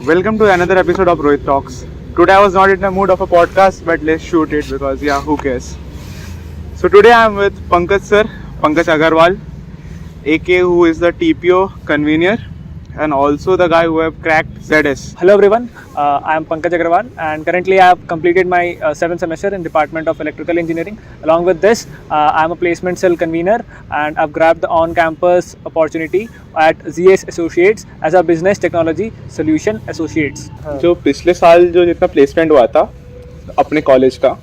Welcome to another episode of Rohit Talks. Today I was not in the mood of a podcast, but let's shoot it because who cares? So today I am with Pankaj sir, Pankaj Agarwal, aka who is the TPO convener and also the guy who have cracked ZS. Hello everyone, I am Pankaj Agarwal and currently I have completed my 7th semester in Department of Electrical Engineering. Along with this, I am a placement cell convener and I've grabbed the on-campus opportunity at ZS Associates as a Business Technology Solution Associates. जो पिछले साल जो जितना placement हुआ था अपने college का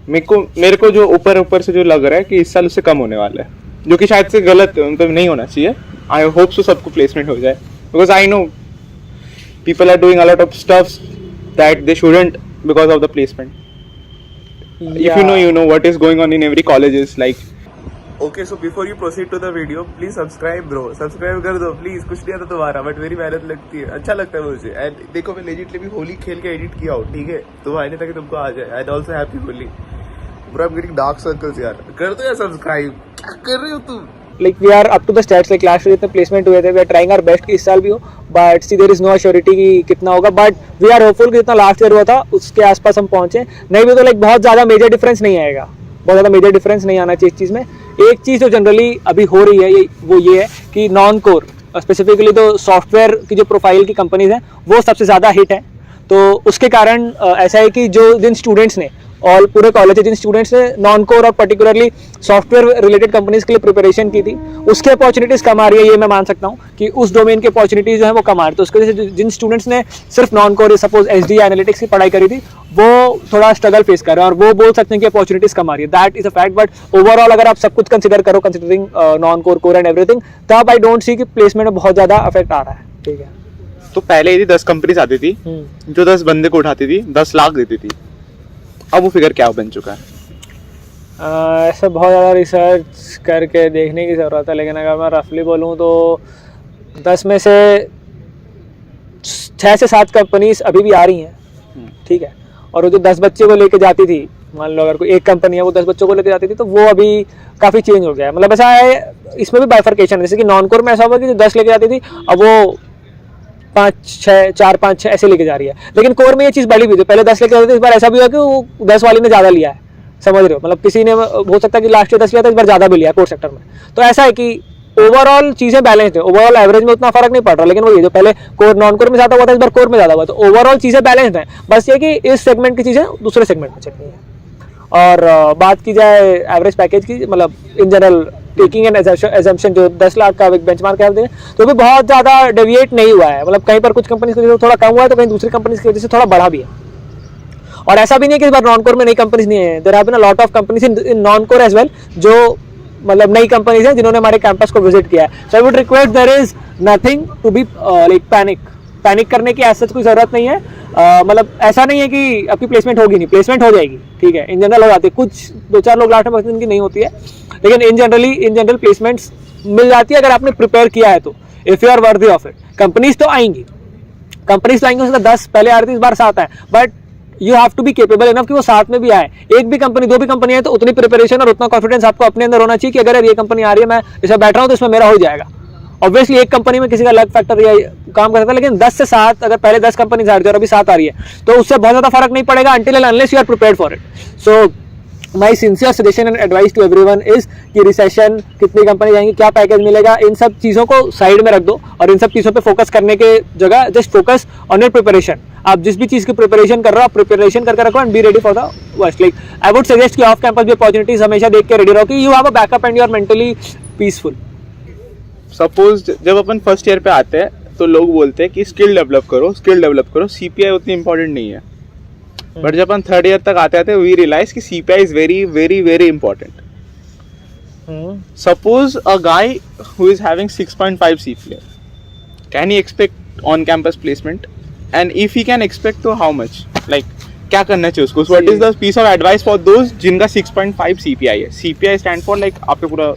मेरे को जो ऊपर से जो लग रहा है कि इस साल उससे कम होने वाला है, जो कि शायद से गलत मतलब नहीं होना चाहिए. आई होप सो सबको प्लेसमेंट हो जाए because I know people are doing a lot of stuffs that they shouldn't because of the placement. If you know what is going on in every colleges like. Okay, so before you proceed to the video, please subscribe bro, subscribe कर दो please. कुछ नहीं आता तुम्हारा but मेरी मेहनत लगती है, अच्छा लगता है मुझे. एंड देखो मैं लेजिटली भी होली खेल के एडिट किया हूँ, ठीक है, तो आने तक तुमको आ जाए. And also happy Holi bro. I am getting dark circles यार. कर दो यार सब्सक्राइब. क्या कर रहे हो तुम? Like we are up to the stats, like last year जितने प्लेसमेंट हुए थे, we are trying our best कि इस साल भी हो, but see there is no surety कि कितना होगा, but we are hopeful कि जितना लास्ट ईयर हुआ था उसके आसपास हम पहुंचे. नहीं भी तो लाइक बहुत ज़्यादा मेजर डिफरेंस नहीं आएगा, बहुत ज़्यादा मेजर डिफरेंस नहीं आना चाहिए इस चीज़ में. एक चीज़ जो जनरली अभी हो रही है वो ये है कि नॉन कोर स्पेसिफिकली तो सॉफ्टवेयर की जो प्रोफाइल की कंपनीज हैं वो सबसे ज़्यादा हिट है. तो उसके कारण ऐसा है कि जो जिन स्टूडेंट्स ने और पूरे कॉलेज के जिन स्टूडेंट्स ने नॉन कोर और पर्टिकुलरली सॉफ्टवेयर रिलेटेड कंपनीज के लिए प्रिपरेशन की थी उसकी अपॉर्चुनिटीज़ कम आ रही है. ये मैं मान सकता हूँ कि उस डोमेन की अपॉर्चुनिटीज़ जो है वो कम आ रही है. तो उसकी वजह से जिन स्टूडेंट्स ने सिर्फ non core suppose SD analytics की पढ़ाई करी थी वो थोड़ा स्ट्रगल फेस कर रहे हैं और वो बोल सकते हैं कि अपॉर्चुनिटीज़ कम आ रही है. That is a fact. But overall अगर आप सब कुछ कंसिडर करो considering non core core and everything, तब आई डोंट सी कि प्लेसमेंट में बहुत ज़्यादा अफेक्ट आ रहा है. ठीक है, तो पहले यदि 10 कंपनीज आती थी जो 10 बंदे को उठाती थी, 10 लाख देती थी, अब वो फिगर क्या बन चुका है? ऐसा बहुत ज़्यादा रिसर्च करके देखने की ज़रूरत है, लेकिन अगर मैं रफली बोलूँ तो 10 में से 6 से 7 कंपनीज अभी भी आ रही हैं. ठीक है, और वो जो 10 बच्चे को लेके जाती थी, मान लो अगर कोई एक कंपनी है वो 10 बच्चों को लेके जाती थी, तो वो अभी काफ़ी चेंज हो गया है. मतलब ऐसा है, इसमें भी बाइफर्केशन है. जैसे कि नॉन कोर में ऐसा हुआ कि जो 10 लेके जाती थी अब वो 4 5 6 ऐसे लेके जा रही है. लेकिन कोर में ये चीज़ बढ़ी हुई थी. पहले 10 लेके जाती थी, इस बार ऐसा भी हुआ कि वो 10 वाली ने ज़्यादा लिया है. समझ रहे हो, मतलब किसी ने हो सकता है कि लास्ट ईयर 10 लिया था, इस बार ज़्यादा भी लिया कोर सेक्टर में. तो ऐसा है कि ओवरऑल चीज़ें बैलेंस्ड है. ओवरऑल एवरेज में उतना फर्क नहीं पड़ रहा, लेकिन वो ये जो पहले कोर नॉन कोर में ज़्यादा हुआ था, इस बार कोर में ज़्यादा हुआ. तो ओवरऑल चीज़ें बैलेंस्ड हैं. बस ये कि इस सेगमेंट की चीज़ें दूसरे सेगमेंट में चल रही हैं. और बात की जाए एवरेज पैकेज की, मतलब in general taking an assumption जो 10 लाख का एक बेंचमार्क है, तो भी बहुत ज़्यादा डेविएट नहीं हुआ है. मतलब कहीं पर कुछ कंपनीज की वजह से थोड़ा कम हुआ है, तो कहीं दूसरी कंपनीज की वजह से थोड़ा बढ़ा भी है. और ऐसा भी नहीं है कि इस बार नॉन कोर में नई कंपनीज नहीं है. There have been a lot of companies in non core as well, जो मतलब नई कंपनीज हैं जिन्होंने हमारे कैंपस को विजिट किया है. So I would request, there is nothing to be like panic करने की ऐसा कोई ज़रूरत नहीं है. मतलब ऐसा नहीं है कि आपकी प्लेसमेंट होगी नहीं, प्लेसमेंट हो जाएगी. ठीक है, इन जनरल हो जाती है. कुछ 2-4 लोग लास्ट में इनकी नहीं होती है, लेकिन इन जनरल प्लेसमेंट्स मिल जाती है अगर आपने प्रिपेयर किया है तो. If you are worthy of it. Companies तो आएंगी उसका 10 पहले आ रही थी, इस बार 7 है. But you have to be capable enough कि वो 7 में भी आए. एक भी कंपनी 2 भी कंपनी है तो उतनी प्रिपरेशन और उतना कॉन्फिडेंस आपको अपने अंदर होना चाहिए कि अगर ये कंपनी आ रही है, मैं इसमें बैठ रहा हूँ तो इसमें मेरा हो जाएगा. ऑब्वियसली एक कंपनी में किसी का लक फैक्टर या काम कर सकता है, लेकिन 10 से 7 अगर पहले 10 कंपनी आ रही है और अभी 7 आ रही है तो उससे बहुत ज़्यादा फर्क नहीं पड़ेगा until and unless you are prepared for it. So my sincere suggestion and advice to everyone is कि रिसेशन, कितनी कंपनी जाएंगी, क्या पैकेज मिलेगा, इन सब चीज़ों को साइड में रख दो और इन सब चीज़ों पे फोकस करने के जगह just focus on your preparation. आप जिस भी चीज़ की प्रिपरेशन कर रहे हो आप प्रिपरेशन करके रखो and be ready for the worst. Like I would suggest कि ऑफ कैंपस भी अपॉर्चुनिटीज हमेशा देख के रेडी रहो कि you have a backup and you are mentally peaceful. Suppose जब अपन फर्स्ट ईयर पे आते हैं तो लोग बोलते हैं कि स्किल डेवलप करो, सीपीआई उतनी इंपॉर्टेंट नहीं है. बट जब अपन 3rd ईयर तक आते वी रियलाइज कि CPI is very very very important. Suppose a guy who is having 6.5 CPI, can he expect on campus placement? And if he can expect तो how much, like क्या करना चाहिए उसको? What is the piece of advice for those जिनका 6.5 CPI है? CPI stand for like आपके पूरा,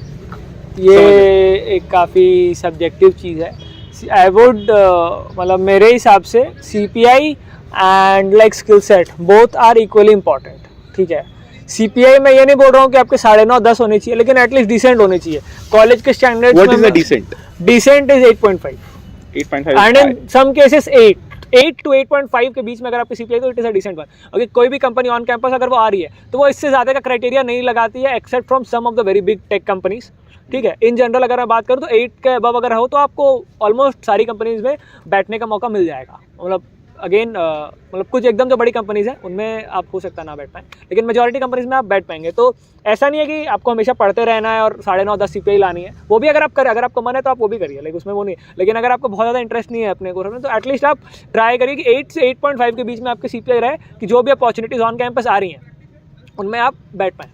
ये एक काफ़ी सब्जेक्टिव चीज़ है. आई वुड मतलब मेरे हिसाब से CPI and like skill set both are equally important. ठीक है, CPI में ये नहीं बोल रहा हूँ कि आपके 9.5-10 होने चाहिए, लेकिन एटलीस्ट डिसेंट होने चाहिए. कॉलेज के standards what is the decent? Decent is 8.5. 8.5 and in some cases 8 to 8.5 के बीच में अगर आपकी सीपीआई तो it is a decent one. Okay, कोई भी कंपनी ऑन कैंपस अगर वो आ रही है तो वो इससे ज़्यादा का क्राइटेरिया नहीं लगाती है except from some of the very big tech companies. ठीक है, इन जनरल अगर मैं बात करूँ तो 8 के अबव अगर हो तो आपको ऑलमोस्ट सारी कंपनीज में बैठने का मौका मिल जाएगा। मतलब अगेन मतलब कुछ एकदम जो बड़ी कंपनीज हैं उनमें आप हो सकता है ना बैठ पाएँ, लेकिन मेजॉरिटी कंपनीज में आप बैठ पाएंगे। तो ऐसा नहीं है कि आपको हमेशा पढ़ते रहना है और 9.5-10 सीपीआई लानी है, वो भी अगर आप करें, अगर आपको मन है तो आप वो भी करिए, लाइक उसमें वो नहीं है। लेकिन अगर आपको बहुत ज़्यादा इंटरेस्ट नहीं है अपने कोर्स में तो एटलीस्ट आप ट्राई करिए कि 8 से 8.5 के बीच में आपकी सीपीआई रहे कि जो भी अपॉर्चुनिटीज़ ऑन कैंपस आ रही हैं उनमें आप बैठ पाएँ।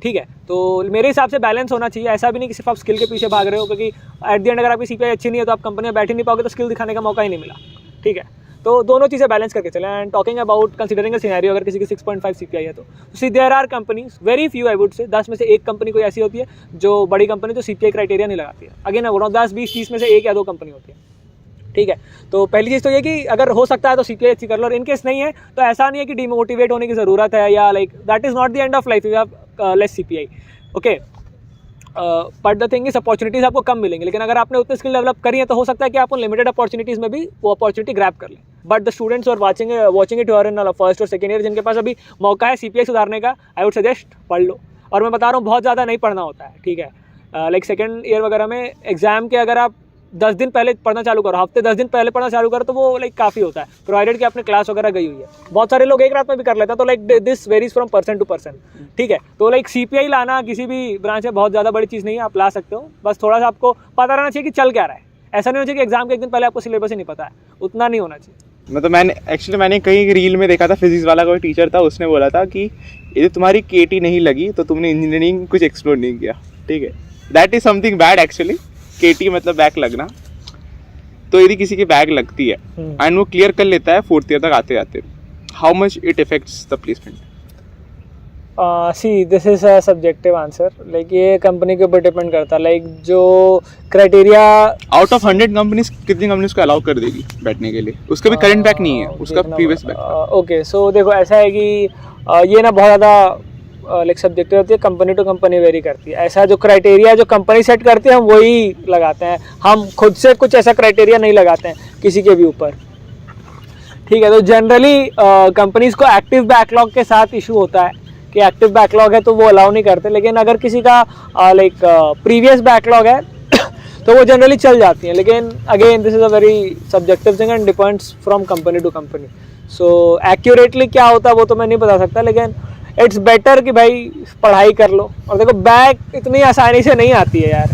ठीक है, तो मेरे हिसाब से बैलेंस होना चाहिए। ऐसा भी नहीं कि सिर्फ आप स्किल के पीछे भाग रहे हो, क्योंकि एट द एंड अगर आपकी सीपीआई अच्छी नहीं है तो आप कंपनी में बैठ ही नहीं पाओगे, तो स्किल दिखाने का मौका ही नहीं मिला। ठीक है, तो दोनों चीज़ें बैलेंस करके चलें। And talking about considering a scenario, अगर किसी की 6.5 सीपीआई है तो see there are companies, very few I would say, 10 में से एक कंपनी कोई ऐसी होती है जो बड़ी कंपनी जो सीपीआई क्राइटेरिया नहीं लगाती है। अगेन मैं बोल रहा हूँ 10-20-30 में से 1 या 2 कंपनी होती है। ठीक है, तो पहली चीज़ तो ये कि अगर हो सकता है तो सीपीआई अच्छी कर लो, और इनकेस नहीं है तो ऐसा नहीं है कि डिमोटिवेट होने की ज़रूरत है, या like that is not the end of life you have less CPI. Okay, but the thing is opportunities आपको कम मिलेंगी, लेकिन अगर आपने उतनी स्किल डेवलप करी है तो हो सकता है कि आप उन लिमिटेड अपॉर्चुनिटीज़ में भी वो अपॉर्चुनिटी ग्रैब कर लें। बट द स्टूडेंट्स और वाचिंग इट इन फर्स्ट और सेकेंड ईयर जिनके पास अभी मौका है सीपीआई सुधारने का, आई वुड सजेस्ट पढ़ लो। और मैं बता रहा हूँ बहुत ज़्यादा नहीं पढ़ना होता है। ठीक है, लाइक सेकेंड ईयर वगैरह में एग्जाम के अगर आप 10 दिन पहले पढ़ना चालू करो, हफ्ते 10 दिन पहले पढ़ना चालू करो, तो वो लाइक काफ़ी होता है, प्रोवाइडेड कि आपने क्लास वगैरह गई हुई है। बहुत सारे लोग एक रात में भी कर लेते हैं, तो like this varies from person to person. ठीक है, तो लाइक सीपीआई लाना किसी भी ब्रांच में बहुत ज़्यादा बड़ी चीज़ नहीं है, आप ला सकते हो। बस थोड़ा सा आपको पता रहना चाहिए कि चल क्या रहा है। ऐसा नहीं होना चाहिए कि एग्जाम के एक दिन पहले आपको सिलेबस ही नहीं पता है, उतना नहीं होना चाहिए। मतलब मैंने कहीं रील में देखा था, फिजिक्स वाला कोई टीचर था, उसने बोला था कि यदि तुम्हारी केटी नहीं लगी तो तुमने इंजीनियरिंग कुछ एक्सप्लोर नहीं किया। ठीक है, that is something bad actually. KT मतलब बैक लगना। तो यदि किसी की बैग लगती है एंड वो क्लियर कर लेता है 4th ईयर तक आते आते, how much it effects the placement? C this is a subjective answer, like ये कंपनी के ऊपर डिपेंड करता है। लाइक जो क्राइटेरिया आउट ऑफ 100 कंपनीज कितनी कंपनीज को अलाउ कर देगी बैठने के लिए? उसका भी करंट बैक नहीं है, उसका प्रीवियस बैक। ओके, सो देखो ऐसा है कि ये ना बहुत ज़्यादा लाइक सब्जेक्टिव होती है, कंपनी टू कंपनी वेरी करती है। ऐसा जो क्राइटेरिया जो कंपनी सेट करती है हम वही लगाते हैं, हम खुद से कुछ ऐसा क्राइटेरिया नहीं लगाते हैं किसी के भी ऊपर। ठीक है, तो जनरली कंपनीज को एक्टिव बैकलॉग के साथ इशू होता है कि एक्टिव बैकलॉग है तो वो अलाउ नहीं करते, लेकिन अगर किसी का लाइक प्रीवियस बैकलॉग है तो वो जनरली चल जाती हैं। लेकिन again this is a very subjective thing and depends from company to company. So accurately क्या होता है वो तो मैं नहीं बता सकता, लेकिन इट्स बेटर कि भाई पढ़ाई कर लो। और देखो बैक इतनी आसानी से नहीं आती है यार,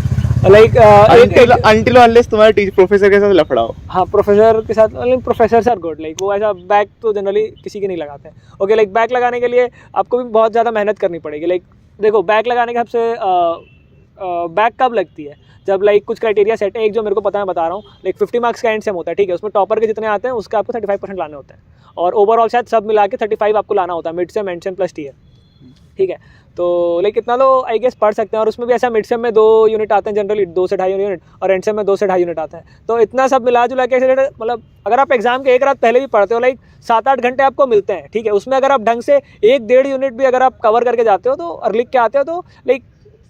लाइक अनटिल अनलेस तुम्हारे टीचर प्रोफेसर के साथ लफड़ा हो। हाँ, प्रोफेसर के साथ, प्रोफेसर आर गुड, लाइक वो ऐसा बैक तो जनरली किसी की नहीं लगाते हैं। ओके, लाइक बैक लगाने के लिए आपको भी बहुत ज़्यादा मेहनत करनी पड़ेगी। लाइक देखो बैक लगाने के सबसे बैक कब लगती है? जब लाइक कुछ क्राइटेरिया सेट है। एक जो मेरे को पता है बता रहा हूँ, लाइक 50 मार्क्स का एंड सेम होता है। ठीक है, उसमें टॉपर के जितने आते हैं उसका आपको 35% लाने होते हैं, और ओवरऑल शायद सब मिला के 35 आपको लाना होता है, mid sem and sem plus tier. ठीक है, तो लाइक इतना तो आई गेस पढ़ सकते हैं। और उसमें भी ऐसा मिड सेम में 2 यूनिट आते हैं जनरली, 2 से 2.5 यूनिट, और एंड सेम में 2 से 2.5 यूनिट आते हैं। तो इतना सब मिला जुला के मतलब अगर आप एग्जाम के एक रात पहले भी पढ़ते हो, लाइक 7-8 घंटे आपको मिलते हैं। ठीक है, उसमें अगर आप ढंग से 1-1.5 यूनिट भी अगर आप कवर करके जाते हो तो और लिख के आते हो तो लाइक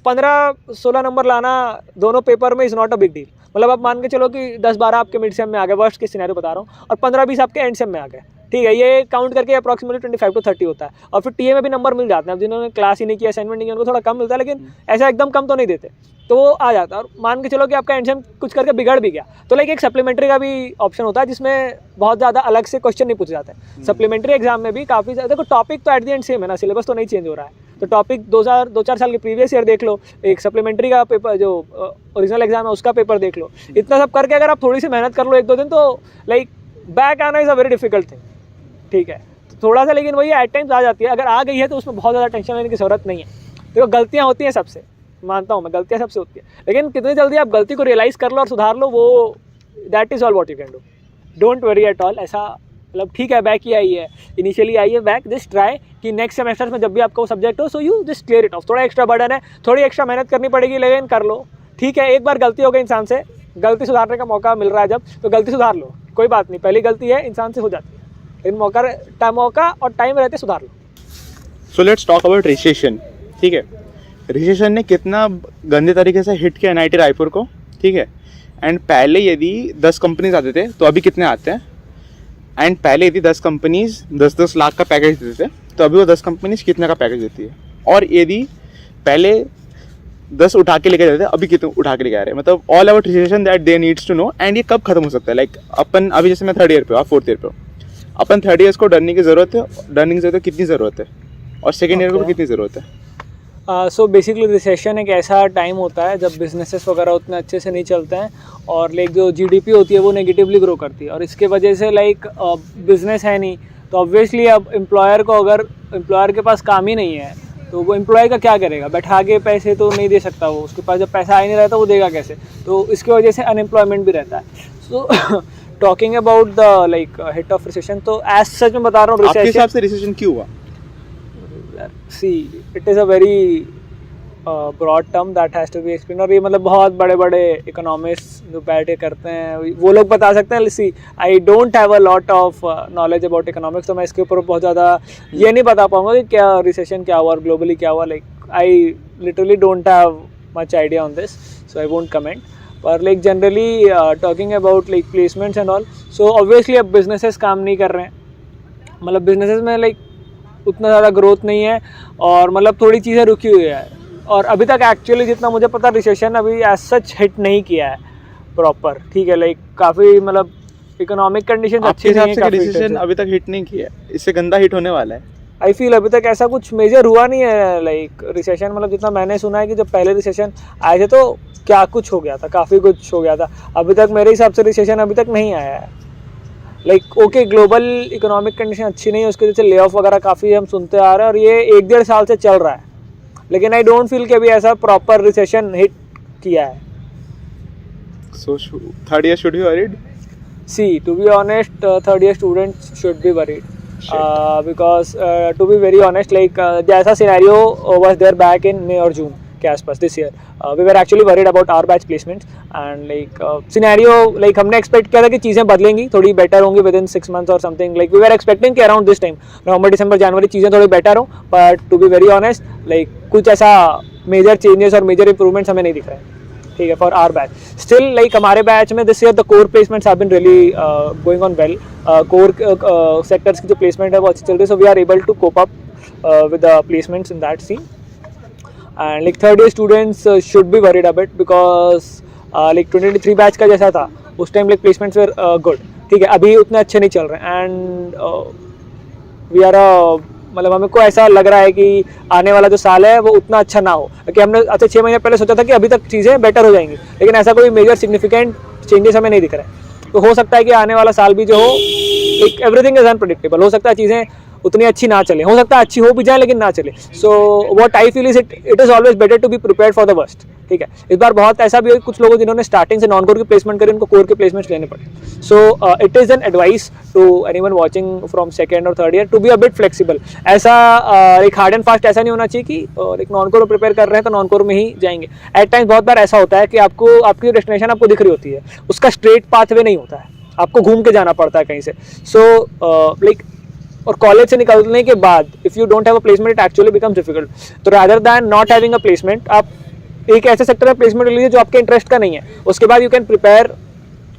15-16 नंबर लाना दोनों पेपर में is not a big deal. मतलब आप मान के चलो कि 10-12 आपके मिड सेम में आ गए, वर्स्ट के सिनेरियो बता रहा हूँ, और 15-20 आपके एंड सेम में आ गए। ठीक है, ये काउंट करके अप्रॉक्सीमेटली 25 to 30 होता है। और फिर टीए में भी नंबर मिल जाते हैं। अब जिन्होंने क्लास ही नहीं किया, असाइनमेंट नहीं किया, उनको थोड़ा कम मिलता है, लेकिन ऐसा एकदम कम तो नहीं देते, तो वो आ जाता है। और मान के चलो कि आपका एंड सेम कुछ करके बिगड़ भी गया तो लाइक एक सप्लीमेंट्री का भी ऑप्शन होता है, जिसमें बहुत ज़्यादा अलग से क्वेश्चन नहीं पूछे जाते हैं। सप्लीमेंट्री एग्जाम में भी काफ़ी ज़्यादा, देखो टॉपिक तो एट द एंड सेम है ना, सिलेबस तो नहीं चेंज हो रहा है। तो टॉपिक 2-4 साल के प्रीवियस ईयर देख लो, एक सप्लीमेंट्री का पेपर जो ओरिजिनल एग्जाम है उसका पेपर देख लो। इतना सब करके अगर आप थोड़ी सी मेहनत कर लो 1-2 दिन, तो लाइक बैक आना is a very difficult thing. ठीक है, तो थोड़ा सा, लेकिन वही एट टाइम्स आ जाती है। अगर आ गई है तो उसमें बहुत ज़्यादा टेंशन लेने की ज़रूरत नहीं है। देखो गलतियाँ होती हैं सबसे, मानता हूँ मैं, गलतियाँ सबसे होती है, लेकिन कितनी जल्दी आप गलती को रियलाइज़ कर लो और सुधार लो, वो that is all what you can do. Don't worry at all. ऐसा मतलब ठीक है बैक ही आई है, इनिशियली आई है बैक, जस्ट ट्राई कि नेक्स्ट सेमेस्टर में जब भी आपको सब्जेक्ट हो so you just clear it of. थोड़ा एक्स्ट्रा बर्डन है, थोड़ी एक्स्ट्रा मेहनत करनी पड़ेगी, लेकिन कर लो। ठीक है, एक बार गलती हो गई इंसान से, गलती सुधारने का मौका मिल रहा है जब, तो गलती सुधार लो, कोई बात नहीं। पहली गलती है इंसान से हो जाती है, लेकिन मौका और टाइम रहते सुधार लो। So let's talk about recession. ठीक है, रिसेशन ने कितना गंदे तरीके से हिट किया एनआईटी रायपुर को। ठीक है, एंड पहले यदि 10 कंपनीज आते थे तो अभी कितने आते हैं, एंड पहले यदि 10 कंपनीज 10-10 लाख का पैकेज देते थे तो अभी वो 10 कंपनीज कितने का पैकेज देती है, और यदि पहले 10 उठा के लेके जाते थे अभी कितने उठा के लेके आ रहे हैं, मतलब all about relation that they needs to know. And ये कब खत्म हो सकता है, लाइक अपन अभी जैसे मैं 3rd ईयर पे हूँ, आप 4th ईयर पे हो, अपन 3rd ईयर्स को डरने की ज़रूरत है, डरने की ज़रूरत है कितनी ज़रूरत है, और 2nd ईयर को भी कितनी ज़रूरत है? सो बेसिकली रिसेशन एक ऐसा टाइम होता है जब बिजनेसेस वगैरह उतने अच्छे से नहीं चलते हैं और लाइक जो जीडीपी होती है वो नेगेटिवली ग्रो करती है, और इसके वजह से लाइक बिजनेस है नहीं तो ऑब्वियसली अब एम्प्लॉयर को, अगर एम्प्लॉयर के पास काम ही नहीं है तो वो एम्प्लॉय का क्या करेगा, बैठा के पैसे तो नहीं दे सकता वो, उसके पास जब पैसा आ ही नहीं रहता वो देगा कैसे, तो इसकी वजह से अनएम्प्लॉयमेंट भी रहता है। So talking about the like hit of recession, तो एज सच मैं बता रहा हूँ आपके हिसाब से रिसेशन क्यों हुआ? See, it is a very broad term that has to be explained, और ये मतलब बहुत बड़े बड़े इकोनॉमिस्ट जो बैठ के करते हैं वो लोग बता सकते हैं। See I don't have a lot of knowledge about economics, तो मैं इसके ऊपर बहुत ज़्यादा ये नहीं बता पाऊंगा कि क्या रिसेशन क्या हुआ और ग्लोबली क्या हुआ, like I literally don't have much idea on this, so I won't comment. पर like generally talking about like placements and all, so obviously अब बिजनेसेस काम नहीं कर रहे हैं, मतलब बिजनेसेस में लाइक उतना ज़्यादा ग्रोथ नहीं है और मतलब थोड़ी चीज़ें रुकी हुई है, और अभी तक एक्चुअली जितना मुझे पता रिसेशन अभी एज सच हिट नहीं किया है प्रॉपर, ठीक है, लाइक काफ़ी मतलब इकोनॉमिक कंडीशन अच्छी नहीं है, रिसेशन अभी तक हिट नहीं किया है, इससे गंदा हिट होने वाला है। आई फील अभी तक ऐसा कुछ मेजर हुआ नहीं है लाइक रिसेशन, मतलब जितना मैंने सुना है कि जब पहले रिसेशन आए थे तो क्या कुछ हो गया था, काफ़ी कुछ हो गया था, अभी तक मेरे हिसाब से रिसेशन अभी तक नहीं आया है। Like okay global economic condition अच्छी नहीं है, उसकी वजह से ले ऑफ वगैरह काफ़ी हम सुनते आ रहे हैं और ये 1-1.5 साल से चल रहा है, लेकिन आई डोंट फील कि अभी ऐसा प्रॉपर रिसेशन हिट किया है। So 3rd year should be worried? See, to be honest, 3rd year students should be worried. Because to be very honest, like जैसा scenario was there back in May or June के आसपास this year, we were actually worried about our batch placements and like scenario like हमने expect किया था कि चीज़ें बदलेंगी, थोड़ी better होंगी within 6 months or something, like we were expecting कि around this time November, December, January चीज़ें थोड़ी better हो, but to be very honest like कुछ ऐसा major changes और major improvements हमें नहीं दिख रहे हैं, ठीक है, for our batch. Still like हमारे बैच में this year the core placements have been really going on well, core sectors की जो प्लेसमेंट है वो अच्छी चल रही है, so we are able to cope up with the placements in that scene. And like 3rd year students should be worried a bit because like 2023 batch का जैसा था उस time like placements were good, ठीक है, अभी उतने अच्छे नहीं चल रहे एंड वी आर मतलब हमें को ऐसा लग रहा है कि आने वाला जो साल है वो उतना अच्छा ना हो, कि हमने अच्छा 6 महीने पहले सोचा था कि अभी तक चीज़ें बेटर हो जाएंगी, लेकिन ऐसा कोई मेजर सिग्निफिकेंट चेंजेस हमें नहीं दिख रहे हैं। तो हो सकता है कि आने वाला साल भी जो हो लाइक एवरीथिंग इज अनप्रेडिक्टेबल, हो सकता है चीज़ें उतनी अच्छी ना चले, हो सकता है अच्छी हो भी जाए लेकिन ना चले। So what I feel is it is always better to be prepared for the worst, ठीक है। इस बार बहुत ऐसा भी है कुछ लोगों जिन्होंने स्टार्टिंग से नॉन कोर की प्लेसमेंट करी उनको कोर के प्लेसमेंट्स लेने पड़े। So it is an advice to anyone watching from 2nd और 3rd year to be a bit flexible. ऐसा एक हार्ड एंड फास्ट ऐसा नहीं होना चाहिए कि एक नॉन कोर प्रिपेयर कर रहे हैं तो नॉन कोर में ही जाएंगे। एट टाइम्स बहुत बार ऐसा होता है कि आपको आपकी डेस्टिनेशन आपको दिख रही होती है, उसका स्ट्रेट पाथवे नहीं होता है, आपको घूम के जाना पड़ता है कहीं से। सो लाइक और कॉलेज से निकलने के बाद if you don't have a placement it actually becomes difficult. तो rather than not having a placement आप एक ऐसे सेक्टर में प्लेसमेंट ले लीजिए जो आपके इंटरेस्ट का नहीं है, उसके बाद you can prepare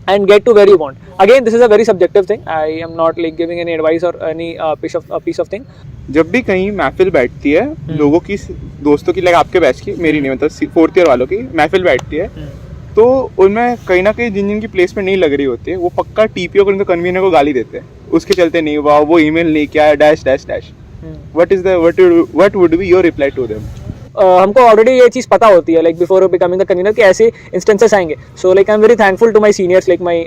and get to where you want. Again, this is a very subjective thing. I am not like giving any advice or any piece of thing. जब भी कहीं महफिल बैठती है लोगों की, दोस्तों की, लाइक आपके बैच की, मेरी नहीं, मतलब 4th year वालों की महफिल बैठती है, तो उनमें कहीं ना कहीं जिन की प्लेसमेंट नहीं लग रही होती है वो पक्का टीपीओ को, उनके कन्वीनर को गाली देते हैं, उसके चलते नहीं हुआ, वो ईमेल नहीं किया, dash dash dash. What would be your reply to them? हमको ऑलरेडी ये चीज़ पता होती है like before becoming the convener कि ऐसे इंस्टेंसेस आएंगे। So like I am very thankful to my seniors, like my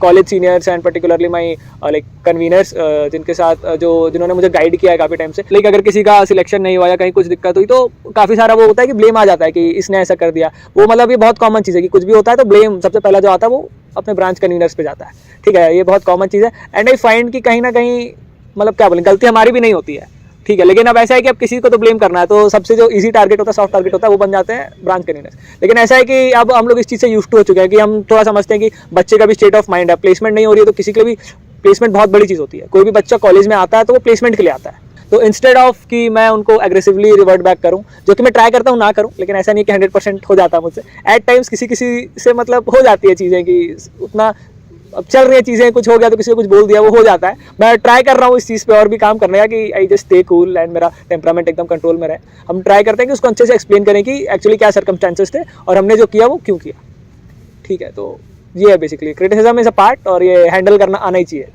college seniors and particularly my like conveners, जिनके साथ जिन्होंने मुझे गाइड किया है काफ़ी टाइम से। लाइक अगर किसी का सिलेक्शन नहीं हुआ या कहीं कुछ दिक्कत हुई तो काफ़ी सारा वो होता है कि ब्लेम आ जाता है कि इसने ऐसा कर दिया, वो मतलब ये बहुत कॉमन चीज़ है कि कुछ भी होता है तो ब्लेम सबसे पहला जो आता है वो अपने ब्रांच कन्वीनर्स पे जाता है, ठीक है, ये बहुत कॉमन चीज़ है। एंड आई फाइंड कि कहीं ना कहीं मतलब क्या बोलें, गलती हमारी भी नहीं होती है, ठीक है, लेकिन अब ऐसा है कि अब किसी को तो ब्लेम करना है, तो सबसे जो इजी टारगेट होता है, सॉफ्ट टारगेट होता है, वो बन जाते हैं ब्रांच कन्वीनर्स। लेकिन ऐसा है कि अब हम लोग इस चीज़ से यूज्ड टू हो चुके हैं कि हम थोड़ा समझते हैं कि बच्चे का भी स्टेट ऑफ माइंड है, प्लेसमेंट नहीं हो रही है तो किसी के लिए भी प्लेसमेंट बहुत बड़ी चीज़ होती है। कोई भी बच्चा कॉलेज में आता है तो वो प्लेसमेंट के लिए आता है, तो इंस्टेड ऑफ कि मैं उनको एग्रेसिवली रिवर्ट बैक करूं, जो कि मैं ट्राई करता हूं ना करूं, लेकिन ऐसा नहीं कि 100% हो जाता मुझसे, एट टाइम्स किसी किसी से मतलब हो जाती है चीज़ें कि उतना अब चल रही है चीज़ें, कुछ हो गया तो किसी ने कुछ बोल दिया, वो हो जाता है। मैं ट्राई कर रहा हूँ इस चीज़ पे और भी काम करने का कि I just stay cool and मेरा टेम्परामेंट एकदम कंट्रोल में रहे। हम ट्राई करते हैं कि उसको अच्छे से एक्सप्लेन करें कि एक्चुअली क्या सर्कमस्टेंसेस थे और हमने जो किया वो क्यों किया। ठीक है, तो ये है basically criticism is a part, और ये हैंडल करना आना ही चाहिए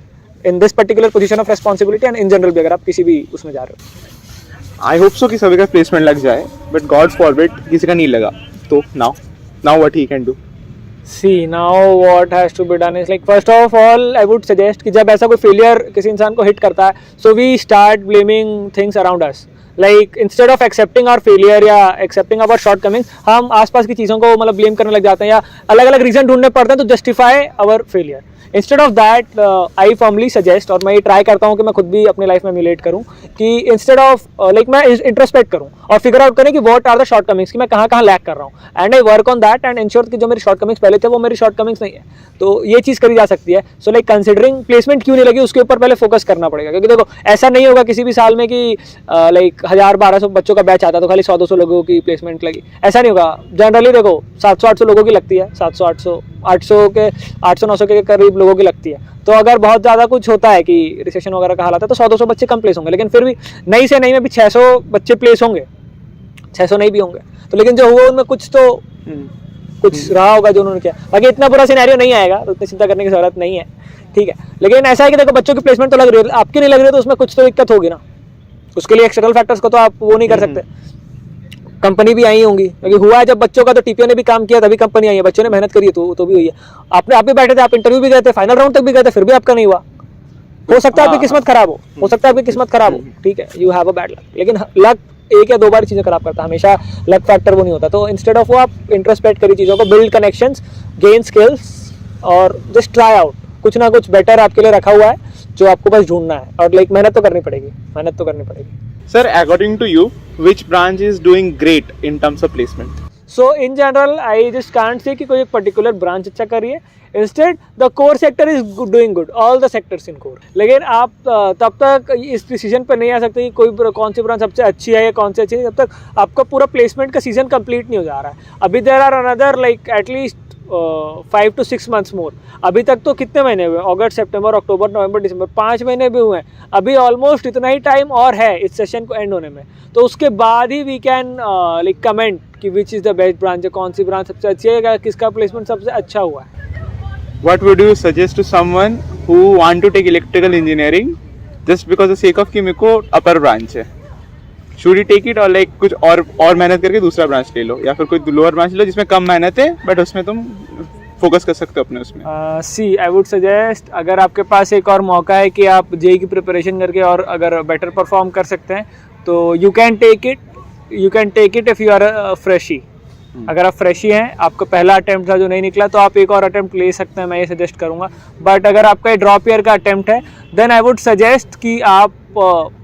in this particular position of responsibility and in general भी अगर आप किसी भी उसमें जा रहे हो। आई होप सो कि सभी का प्लेसमेंट लग जाए, बट गॉड फॉरबिड किसी का नहीं लगा, तो now what he can do. See, now what has to be done is like first of all I would suggest कि जब ऐसा कोई फेलियर किसी इंसान को हिट करता है, so we start blaming things around us. Like instead of accepting our failure या accepting our shortcomings, हम आसपास की चीज़ों को मतलब ब्लेम करने लग जाते हैं या अलग अलग रीज़न ढूंढने पड़ते हैं तो justify our failure. Instead of that I formally suggest, और मैं ये ट्राई करता हूँ कि मैं खुद भी अपनी लाइफ में मिलेट करूँ कि इंस्टेड ऑफ लाइक मैं इंट्रोस्पेक्ट करूँ और फिगर आउट करें कि what are the shortcomings, कि मैं कहाँ कहाँ लैक कर रहा हूँ, and I work on that and ensure कि जो मेरी शॉर्ट कमिंग्स पहले थे वो मेरी शॉर्ट कमिंग्स नहीं है। तो ये चीज़ करी जा सकती है। सो लाइक कंसिडरिंग प्लेसमेंट क्यों नहीं लगी उसके ऊपर पहले फोकस करना पड़ेगा, क्योंकि देखो ऐसा नहीं होगा किसी भी साल में कि लाइक 1000-1200 बच्चों का बैच आता तो खाली 100-200 लोगों की प्लेसमेंट लगी, ऐसा नहीं होगा। जनरली देखो 700-800 लोगों की लगती है, 800-900 के करीब लोगों की लगती है। तो अगर बहुत ज़्यादा कुछ होता है कि रिसेशन वगैरह का हालात है तो 100-200 बच्चे कम प्लेस होंगे, लेकिन फिर भी नई से नई में भी 600 बच्चे प्लेस होंगे, 600 नहीं भी होंगे, तो लेकिन जो हुआ उनमें कुछ तो कुछ रहा होगा जो उन्होंने किया। बाकी इतना बुरा सिनेरियो नहीं आएगा तो इतनी चिंता करने की जरूरत नहीं है, ठीक है। लेकिन ऐसा है कि देखो बच्चों की प्लेसमेंट तो लग रही है, आपकी नहीं लग रही है तो उसमें कुछ तो दिक्कत होगी ना, उसके लिए एक्सटर्नल फैक्टर्स को तो आप वो नहीं कर सकते। कंपनी भी आई होंगी, क्योंकि हुआ है जब बच्चों का तो टीपीओ ने भी काम किया तभी कंपनी आई है, बच्चों ने मेहनत करी है तो भी हुई है। आप भी बैठे थे, आप इंटरव्यू भी गए थे, फाइनल राउंड तक भी गए थे, फिर भी आपका नहीं हुआ। हो सकता है आपकी किस्मत खराब हो सकता है आपकी किस्मत खराब हो, ठीक है, you have a bad luck. लेकिन लक एक या दो बार चीज़ें खराब करता है, हमेशा लक फैक्टर वो नहीं होता। तो इंस्टेड ऑफ वो आप इंट्रोस्पेक्ट करिए चीज़ों को, बिल्ड कनेक्शंस, गेन स्किल्स और जस्ट ट्राई आउट। कुछ ना कुछ बेटर आपके लिए रखा हुआ है जो आपको बस ढूंढना है, और लाइक मेहनत तो करनी पड़ेगी। Sir, according to you, which branch is doing great in terms of placement? So in general, I just can't say कि कोई एक particular branch अच्छा कर रही है। Instead, the core sector is doing good, all the sectors in core. लेकिन आप तब तक इस डिसीजन पर नहीं आ सकते कि कोई कौन सी ब्रांच सबसे अच्छी है या कौन सी अच्छी नहीं, जब तक आपका पूरा प्लेसमेंट का सीजन कंप्लीट नहीं हो जा रहा है। अभी there are another like at least 5 to 6 months more. अभी तक तो कितने महीने हुए, अगस्त, सितंबर, अक्टूबर, नवंबर, दिसंबर, 5 महीने भी हुए हैं। अभी ऑलमोस्ट इतना ही टाइम और है इस सेशन को एंड होने में, तो उसके बाद ही वी कैन लाइक कमेंट कि which is the best branch, कौन सी ब्रांच सबसे अच्छी है, किसका प्लेसमेंट सबसे अच्छा हुआ है। What would you suggest to someone who want to take electrical engineering just because the sake of कि मेरे को upper branch है? Should he take it or like कुछ और मेहनत करके दूसरा ब्रांच ले लो, या फिर कोई लोअर ब्रांच लो जिसमें कम मेहनत है बट उसमें तुम फोकस कर सकते हो अपने उसमें? सी आई वुड सजेस्ट, अगर आपके पास एक और मौका है कि आप जेई की प्रिपरेशन करके और अगर बेटर परफॉर्म कर सकते हैं तो you can take it if you are freshie. अगर आप फ्रेशी हैं, आपका पहला अटेम्प्ट था जो नहीं निकला, तो आप एक और अटेम्प्ट ले सकते हैं, मैं ये सजेस्ट करूंगा। बट अगर आपका ड्रॉप ईयर का अटेम्प्ट है देन आई वुड सजेस्ट कि आप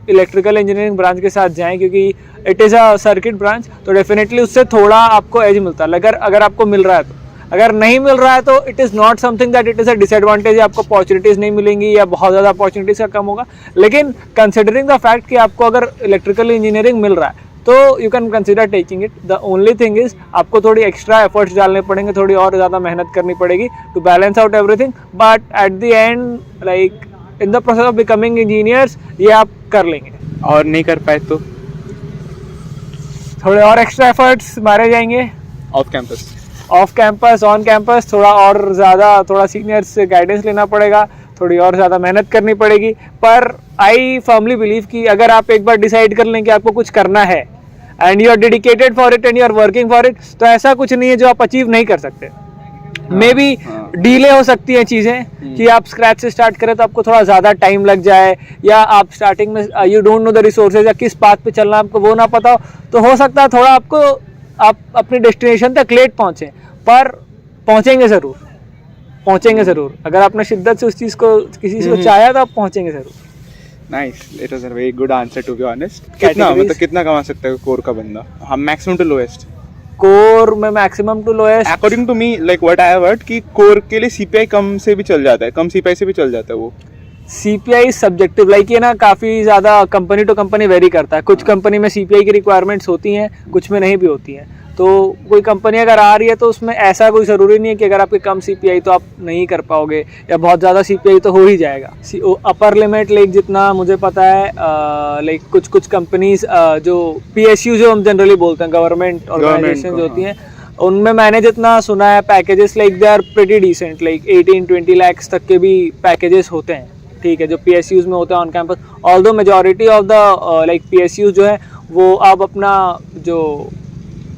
इलेक्ट्रिकल इंजीनियरिंग ब्रांच के साथ जाएं, क्योंकि it is a circuit branch, तो डेफिनेटली उससे थोड़ा आपको एज मिलता है। अगर आपको मिल रहा है तो, अगर नहीं मिल रहा है तो it is not something that it is a disadvantage, आपको अपॉर्चुनिटीज़ नहीं मिलेंगी या बहुत ज़्यादा अपॉर्चुनिटीज़ का कम होगा। लेकिन कंसिडरिंग द फैक्ट कि आपको अगर इलेक्ट्रिकल इंजीनियरिंग मिल रहा है तो you can consider taking it. The only thing is आपको थोड़ी एक्स्ट्रा एफर्ट्स डालने पड़ेंगे, थोड़ी और ज़्यादा मेहनत करनी पड़ेगी to balance out everything, but at the end like in the process of becoming engineers ये आप कर लेंगे। और नहीं कर पाए तो थोड़े और एक्स्ट्रा एफर्ट्स मारे जाएंगे ऑफ कैंपस, ऑन कैंपस थोड़ा और ज़्यादा, थोड़ा सीनियर्स से गाइडेंस लेना पड़ेगा, थोड़ी और ज़्यादा मेहनत करनी पड़ेगी। पर आई फर्मली बिलीव कि अगर आप एक बार डिसाइड कर लें कि आपको कुछ करना है and you are dedicated for it and you are working for it, तो ऐसा कुछ नहीं है जो आप अचीव नहीं कर सकते। मे बी डीले हो सकती हैं चीज़ें कि आप स्क्रैच से स्टार्ट करें तो आपको थोड़ा ज़्यादा टाइम लग जाए, या आप स्टार्टिंग में you don't know the resources या किस पाथ पे चलना आपको वो ना पता हो, तो हो सकता है थोड़ा आपको आप अपनी डेस्टिनेशन तक लेट पहुँचें, पर पहुँचेंगे ज़रूर। अगर आपने शिद्दत से उस चीज़ को किसी से चाहा तो आप पहुँचेंगे ज़रूर। Nice, it was a very good answer to be honest. कितना कमा सकता है कोर का बंदा, हम मैक्सिमम टू लोएस्ट? कोर में maximum to lowest according to me, like what I have heard कि कोर के लिए सीपीआई कम से भी चल जाता है, कम सीपीआई से भी चल जाता है वो। CPI सब्जेक्टिव, लाइक ये ना काफ़ी ज़्यादा कंपनी टू कंपनी वेरी करता है। कुछ कंपनी में CPI की रिक्वायरमेंट्स होती हैं, कुछ में नहीं भी होती हैं। तो कोई कंपनी अगर आ रही है तो उसमें ऐसा कोई ज़रूरी नहीं है कि अगर आपके कम CPI तो आप नहीं कर पाओगे, या बहुत ज़्यादा CPI तो हो ही जाएगा। अपर लिमिट लाइक जितना मुझे पता है, लाइक कुछ कंपनीज जो PSU जो हम जनरली बोलते हैं, गवर्नमेंट ऑर्गेनाइजेशन जो होती हैं, उनमें मैंने जितना सुना है packages like they are pretty decent, like 18-20 lakhs तक के भी पैकेजेस होते हैं, ठीक है, जो PSUs में होते हैं on campus. Although majority of the like PSUs जो है वो आप अपना जो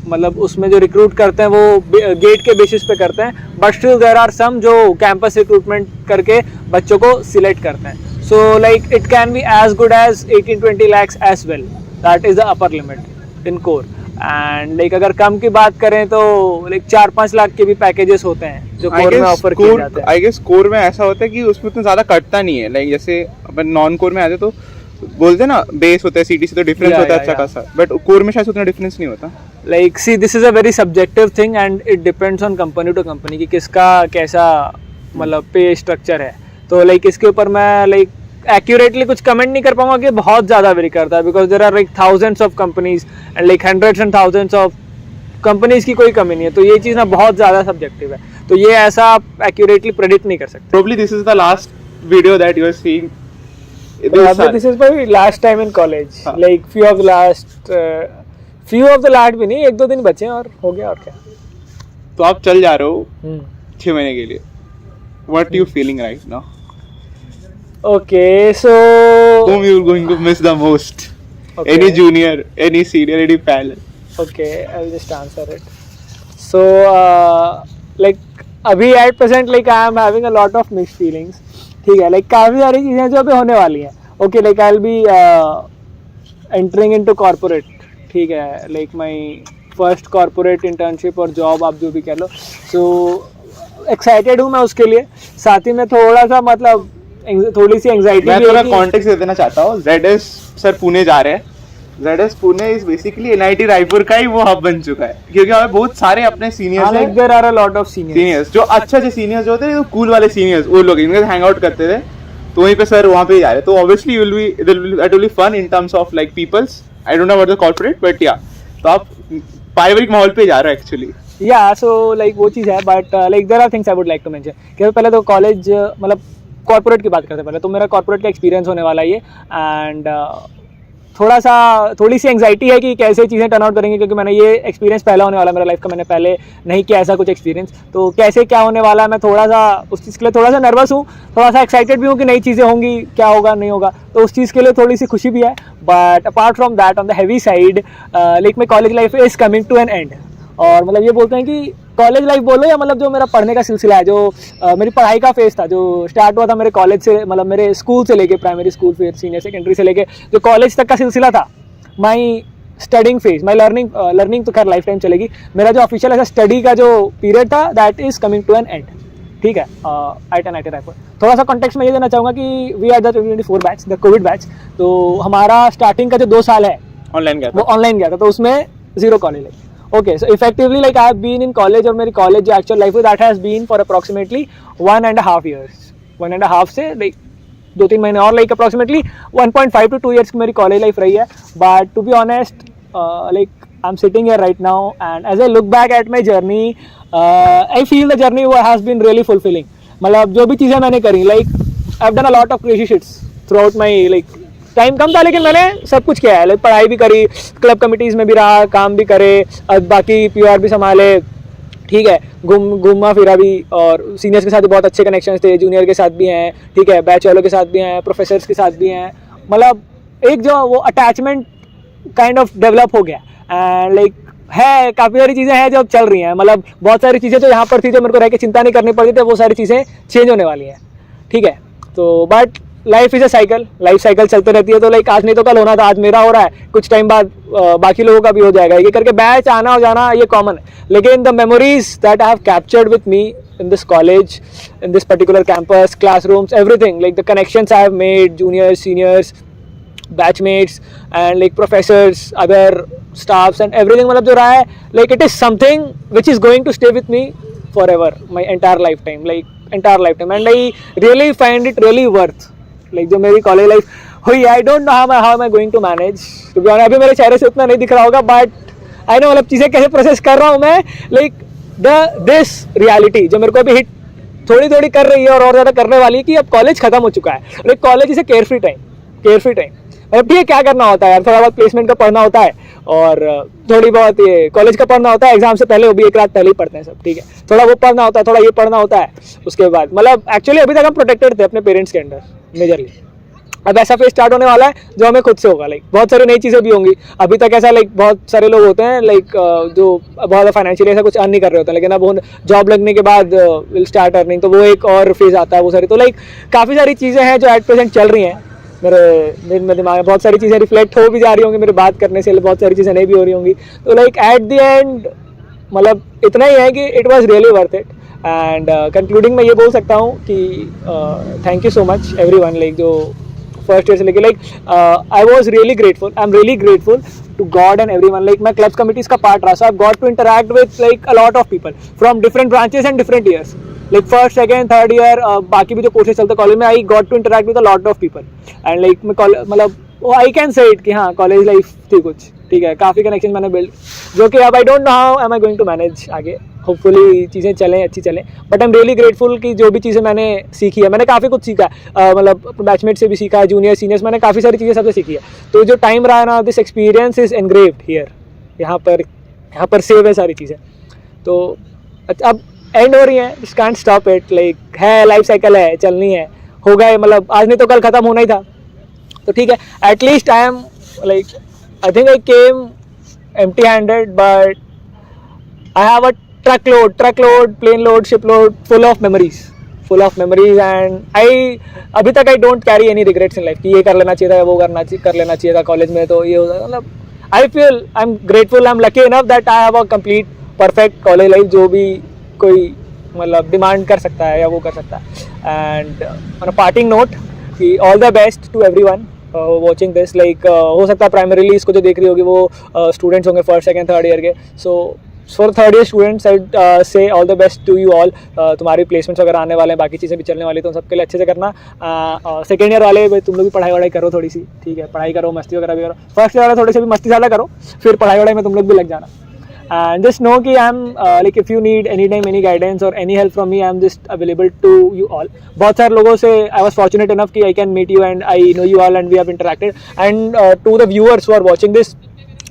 मतलब उसमें जो रिक्रूट करते हैं वो गेट के बेसिस पे करते हैं, but still there are some जो कैंपस रिक्रूटमेंट करके बच्चों को सिलेक्ट करते हैं। So like it can be as good as 18-20 lakhs as well, that is the upper limit in core. And like अगर कम की बात करें तो लाइक 4-5 लाख के भी पैकेजेस होते हैं जो कोर में ऑफर किए जाते हैं। आई गेस कोर में ऐसा होता है कि उसमें उतना ज़्यादा कटता नहीं है, लाइक जैसे अपन नॉन कोर में आते तो बोलते हैं ना बेस होता है CT से तो डिफरेंस होता है अच्छा खासा, बट कोर में शायद उतना डिफरेंस नहीं होता। Like see this is a very subjective thing and it depends on company to company कि किसका कैसा मतलब पे स्ट्रक्चर है। तो लाइक इसके ऊपर मैं लाइक एक्यूरेटली कुछ कमेंट नहीं कर पाऊंगा कि बहुत ज़्यादा वेरी करता है, because there are like thousands of companies and like hundreds and thousands of companies की कोई कमी नहीं है। तो ये चीज़ ना बहुत ज़्यादा सब्जेक्टिव है, तो ये ऐसा आप एक्यूरेटली प्रेडिक्ट नहीं कर सकते। Probably this is the last video that you are seeing. This is my last time in college. Like few of the last भी नहीं, 1-2 दिन बचे हैं और हो गया, और क्या। तो आप चल जा रहे हो 6 महीने के लिए। What you feeling right now? Okay, so Whom you going to miss the most? Okay. Any junior, any senior, any parallel? Okay, I'll just answer it. So like अभी at present like I am having a lot of mixed feelings. ठीक है, like काफ़ी सारी चीज़ें जो अभी होने वाली हैं। Okay, like I will be entering into corporate, ठीक है, like my first corporate internship और जॉब आप जो भी कह लो। सो एक्साइटेड हूँ मैं उसके लिए, साथ ही में थोड़ा सा मतलब थोड़ी सी एंग्जाइटी। मैं थोड़ा कॉन्टेक्स्ट दे देना चाहता हूँ। ZS सर पुणे जा रहे हैं। ZS Pune is basically NIT Raipur का ही वो हब बन चुका है, क्योंकि हमें बहुत सारे अपने सीनियर्स हैं। There are a lot of seniors जो अच्छे सीनियर्स जो होते हैं, कूल वाले सीनियर्स, वो लोग इनके हैंग आउट करते थे, तो वहीं पे सर वहाँ पे जा रहे। तो obviously it will be fun in terms of like peoples, I don't know about the corporate, but या तो आप पारिवारिक माहौल पे जा रहे हो एक्चुअली। या सो लाइक वो चीज़ है, but like there are things I would like to mention कि पहले तो कॉलेज मतलब कॉर्पोरेट की बात करते हैं पहले, तो मेरा कॉर्पोरेट का एक्सपीरियंस होने वाला है ये। एंड थोड़ी सी एंग्जाइटी है कि कैसे चीज़ें टर्न आउट करेंगे, क्योंकि मैंने ये एक्सपीरियंस पहला होने वाला है मेरा लाइफ का, मैंने पहले नहीं किया ऐसा कुछ एक्सपीरियंस। तो कैसे क्या होने वाला है, मैं थोड़ा सा उस चीज़ के लिए थोड़ा सा नर्वस हूँ, थोड़ा सा एक्साइटेड भी हूँ कि नई चीज़ें होंगी, क्या होगा नहीं होगा, तो उस चीज़ के लिए थोड़ी सी खुशी भी है। But apart from that on the heavy side like my college life is coming to an end. और मतलब ये बोलते हैं कि कॉलेज लाइफ बोलो या मतलब जो मेरा पढ़ने का सिलसिला है, जो मेरी पढ़ाई का फेज था, जो स्टार्ट हुआ था मेरे कॉलेज से, मतलब मेरे स्कूल से लेके प्राइमरी स्कूल, फिर सीनियर सेकेंडरी से लेके जो कॉलेज तक का सिलसिला था, माई स्टडिंग फेज, माई लर्निंग तो खैर लाइफ टाइम चलेगी, मेरा जो ऑफिशियल ऐसा स्टडी का जो पीरियड था that is coming to an end, ठीक है, एट NIT रायपुर। थोड़ा सा कॉन्टेक्स्ट में ये देना चाहूँगा कि we are the 2024 batch, the covid batch. तो हमारा स्टार्टिंग का जो 2 साल है ऑनलाइन गया था, वो ऑनलाइन गया था, तो उसमें 0 college life. Okay, so effectively like I have been in college, और मेरी कॉलेज जो एक्चुअल लाइफ है that has been for approximately 1.5 years, 1.5 से like 2-3 महीने और like approximately 1.5 to 2 years की मेरी कॉलेज लाइफ रही है। But to be honest, like I'm sitting here right now and as I look back at my journey, I feel the journey has been really fulfilling. मतलब जो भी चीज़ें मैंने करी, like I've done a lot of crazy shits throughout my like time कम था लेकिन मैंने सब कुछ किया है, लाइक पढ़ाई भी करी, क्लब कमिटीज़ में भी रहा, काम भी करे, बाकी PR भी संभाले, ठीक है, घूमा फिरा भी, और सीनियर्स के साथ भी बहुत अच्छे कनेक्शंस थे, जूनियर के साथ भी हैं, ठीक है, बैच वालों के साथ भी हैं, प्रोफेसर्स के साथ भी हैं, मतलब एक जो वो अटैचमेंट काइंड ऑफ डेवलप हो गया। एंड लाइक है काफ़ी सारी चीज़ें हैं जो अब चल रही हैं, मतलब बहुत सारी चीज़ें जो यहाँ पर थी जो मेरे को रह के चिंता नहीं करनी पड़ती थी, वो सारी चीज़ें चेंज होने वाली हैं, ठीक है। तो but life is a cycle, life cycle चलते रहती है, तो लाइक आज नहीं तो कल होना था, आज मेरा हो रहा है, कुछ टाइम बाद बाकी लोगों का भी हो जाएगा, ये करके बैच आना और जाना ये कॉमन है। लेकिन the memories that I have captured with me in this college, in this particular campus, classrooms, everything, like the connections I have made, juniors, seniors, batchmates, and like professors, other staffs and everything, मतलब जो रहा है, like it is something which is going to stay with me forever, my entire lifetime, like entire lifetime, and I really find it really worth like जो मेरी college life हुई, I don't know how am I going to manage to be honest. अभी मेरे चेहरे से उतना नहीं दिख रहा होगा, बट आई नो मतलब चीज़ें कैसे प्रोसेस कर रहा हूँ मैं, लाइक दिस रियलिटी जो मेरे को अभी हिट थोड़ी थोड़ी कर रही है और ज़्यादा करने वाली है कि अब कॉलेज खत्म हो चुका है। Like college is a care free time, मतलब ठीक है क्या करना होता है यार, थोड़ा बहुत प्लेसमेंट का पढ़ना होता है और थोड़ी बहुत ये कॉलेज का पढ़ना होता है, एग्जाम से पहले वो भी एक रात पहले ही पढ़ते हैं सब, ठीक है, थोड़ा वो पढ़ना होता है, थोड़ा ये पढ़ना होता है। उसके बाद मतलब एक्चुअली अभी तक हम प्रोटेक्टेड थे अपने पेरेंट्स के अंडर मेजरली। अब ऐसा फेज स्टार्ट होने वाला है जो हमें खुद से होगा, लाइक बहुत सारी नई चीज़ें भी होंगी। अभी तक ऐसा लाइक बहुत सारे लोग होते हैं लाइक जो बहुत फाइनेंशियली ऐसा कुछ अर्न नहीं कर रहे होते हैं, लेकिन अब वो जॉब लगने के बाद विल स्टार्ट अर्निंग, तो वो एक और फेज आता है वो सारी। तो लाइक काफ़ी सारी चीज़ें हैं जो एट प्रेजेंट चल रही हैं मेरे दिमाग में, बहुत सारी चीज़ें रिफ्लेक्ट हो भी जा रही होंगी मेरे बात करने से, बहुत सारी चीज़ें नहीं भी हो रही होंगी। तो लाइक एट द एंड मतलब इतना ही है कि it was really worth it. And concluding मैं ये बोल सकता हूँ कि thank you so much every one, like जो फर्स्ट ईयर से लेके like I was really grateful, I am really grateful to God and every one. Like मैं क्लब्स कमिटीज़ का पार्ट रहा, so I got to interact with like a lot of people from different branches and different years, like first second third year बाकी भी जो courses चलते college में, I got to interact with a lot of people and like मैं मतलब I can say it कि हाँ college life थी कुछ, ठीक है, काफ़ी कनेक्शन मैंने बिल्ड, जो कि अब I don't know how am I going to manage आगे। होपफुली चीज़ें चलें, अच्छी चलें, but I am really grateful कि जो भी चीज़ें मैंने सीखी है, मैंने काफ़ी कुछ सीखा है, मतलब बैचमेट से भी सीखा है, जूनियर सीनियर्स, मैंने काफ़ी सारी चीज़ें सबसे सीखी है। तो जो टाइम रहा है ना, this experience is engraved here, यहाँ पर सेव है सारी चीज़ें। तो अब एंड हो रही है, just can't stop it, like है लाइफ साइकिल है, चलनी है, हो गए, मतलब आज नहीं तो कल ख़त्म होना ही था, तो ठीक है। At least I am like I think I came empty handed, but I have a truckload, plane load, ship load, full of memories and अभी तक I don't carry any regrets in life कि ये कर लेना चाहिए था, वो कर लेना चाहिए था कॉलेज में, तो ये मतलब I feel I'm grateful, I'm lucky enough that I have a complete perfect college life जो भी कोई मतलब डिमांड कर सकता है या वो कर सकता है। And on a parting note कि all the best to everyone watching this, like हो सकता है प्राइमरीली इसको जो देख रही होगी वो स्टूडेंट्स होंगे फर्स्ट सेकेंड थर्ड ईयर के, so for third year students I say all the best to you all. तुम्हारी प्लेसमेंट्स वगैरह आने वाले हैं, बाकी चीज़ें भी चलने वाली, तो सबके लिए अच्छे से करना। सेकेंड ईयर वाले भाई तुम लोग भी पढ़ाई वढ़ाई करो थोड़ी सी, ठीक है, पढ़ाई करो, मस्ती वगैरह भी करो। फर्स्ट ईयर वाले थोड़ी सी भी मस्ती ज़्यादा करो, फिर पढ़ाई वढ़ाई में तुम लोग भी लग जाना। And just know कि I'm like if you need anytime any guidance or any help from me, I'm just available to you all. बहुत सारे लोगों से I was fortunate enough कि I can meet you and I know you all and we have interacted. And to the viewers who are watching this,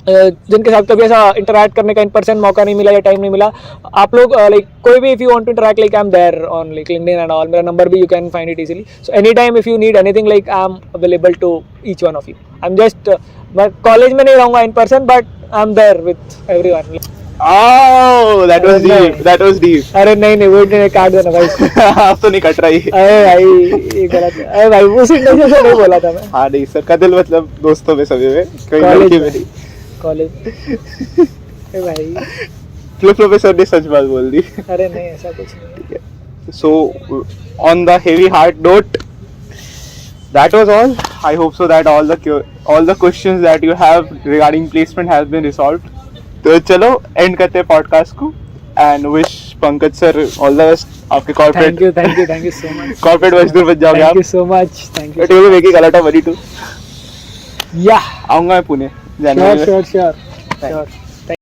जिनके साथ कभी ऐसा interact करने का इन पर्सन मौका नहीं मिला या टाइम नहीं मिला, आप लोग लाइक कोई भी if you want to interact, like I am there on like LinkedIn and all, मेरा नंबर भी you can find it easily. So any time if you need anything, like I am available to each one of you. I am just मैं college में नहीं रहूँगा in person, but I am there with everyone. Oh, that was deep. That was deep. अरे नहीं वो नहीं काट देना भाई इसको। अब तो नहीं कट रही। अरे भाई ये गलत है। अरे भाई उस इंटेंशन से नहीं बोला था मैं। हाँ नहीं सर, का दिल मतलब दोस्तों में सभी में, कोई लड़की में नहीं। कॉलेज। अरे भाई। प्रोफेसर ने सच बात बोल दी। अरे नहीं ऐसा कुछ नहीं। ठीक है। So on the heavy heart note, that was all. I hope so that all the questions that you have regarding placement has been resolved. तो चलो एंड करते हैं पॉडकास्ट को and wish Pankaj sir all the best आपके corporate. Thank you so much. Corporate मजदूर बन जाओगे आप। Thank you so much. Thank you. ठीक है, मेकी गलाटा बनी टू। या आऊंगा मैं पुणे। श्योर।